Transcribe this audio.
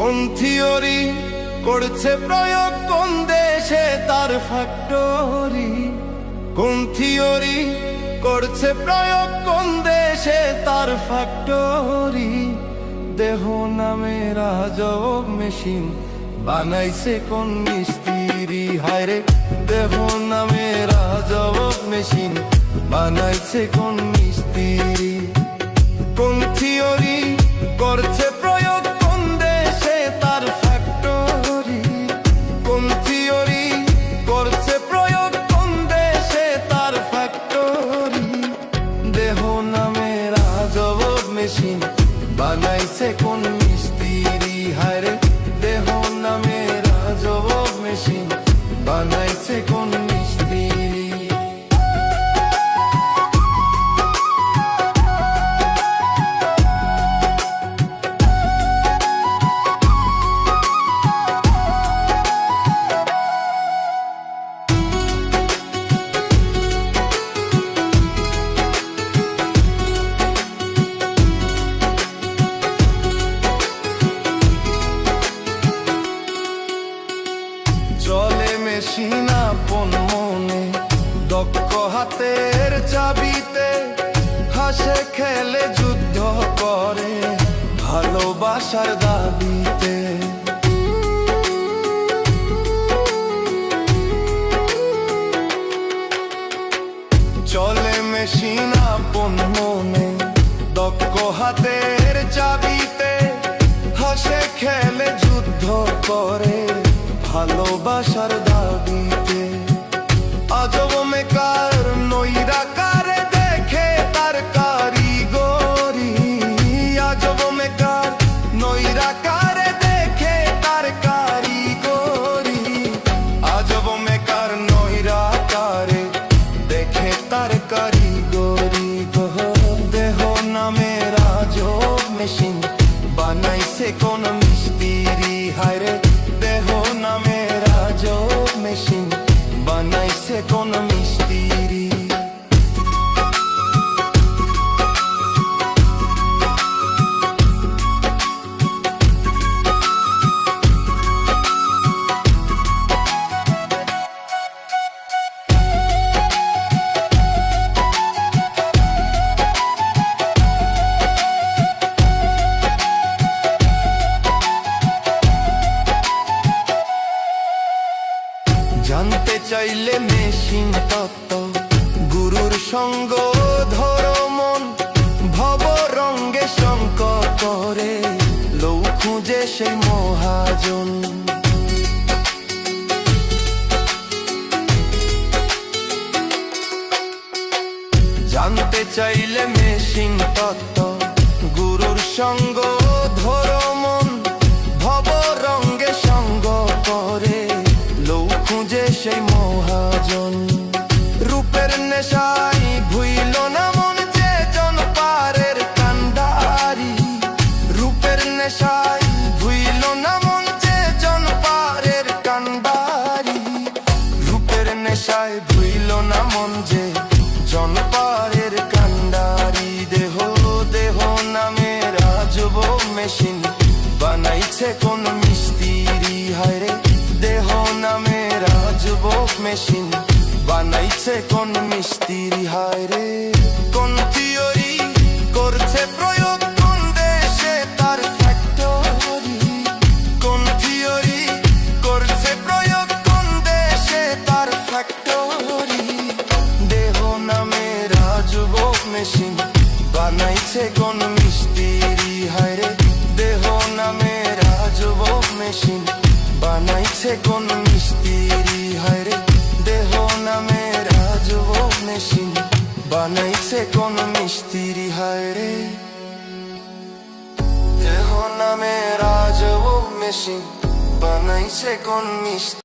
কোন থিওরি করছে প্রয়োগ, কোন দেশে তার ফ্যাক্টরি? কোন থিওরি করছে প্রয়োগ, কোন দেশে তার ফ্যাক্টরি? দেহ নামের আজব মেশিন বানাইছে কোন মিস্ত্রি? হায়রে দেহ নামের আজব মেশিন বানাইছে কোন মিস্ত্রি? কোন থিওরি করছে প্রয়োগ, কোন দেশে তার ফ্যাক্টরি? কোন থিওরি করছে প্রয়োগ, কোন দেশে তার ফ্যাক্টরি? দেহ নামের আজব মেশিন বানাইছে কোন মিস্ত্রি? হায়রে দেহ নামের আজব মেশিন বানাইছে কোন মিস্ত্রি? চলে মেশিন আপন মনে, দক্ষ হাতের চাবিতে, হাসে খেলে যুদ্ধ করে ভালোবাসার দাবিতে। চলে মেশিন আপন মনে, দক্ষ হাতের চাবিতে, হাসে খেলে যুদ্ধ করে ভালোবাসার দাবিতে। আজব মেকার নইরা কারে দেখে তার কারিগরি? আজব মেকার নইরা কারে দেখে তার কারিগরি? আজব মেকার নইরা কারে দেখে তার কারিগরি? দেহ নামের আজব মেশিন বানাইছে কোন মিস্ত্রি? হায়রে দেহ নামের আজব মেশিন বানাইছে কোন মিস্ত্রি? জানতে চাইলে মেশিন তত্ত্ব, গুরুর সঙ্গ ধরো মন, ভব রঙ্গে শঙ্ক করে লৌ খুঁজে সেই মহাজন। জানতে চাইলে মেশিন তত্ত্ব, গুরুর সঙ্গ ধরো মন, ভব রঙ্গে সঙ্গ করে লৌ খুঁজে সেই মহাজন। রূপের নেশাই ভুইল না মন যে জন পারের কান্ডারি? রূপের নেশাই ভুইল না মন যে জন পারের কান্ডারি? রূপের নেশায় ভুইল না মন যে জন পারের কান্ডারি? দেহ দেহ নামের আজব মেশিন বানাইছে কোন মিস্ত্রি? হায়রে দেহ নামের আজব মেশিন বানাইছে কোন মিস্ত্রি? হায়রে কোন থিওরি করছে প্রয়োগ, কোন দেশে তার ফ্যাক্টরি? কোন থিওরি করছে প্রয়োগ, কোন দেশে তার ফ্যাক্টরি? দেহ নামের আজব মেশিন বানাইছে কোন মিস্ত্রি? হায়রে দেহ নামের আজব মেশিন বানাইছে কোন মিস্ত্রি? হায়রে দেহ নামের আজব মেশিন বানাইছে কোন মিস্ত্রি? হায়রে দেহ নামের আজব মেশিন বানাইছে কোন মিস্ত্রি?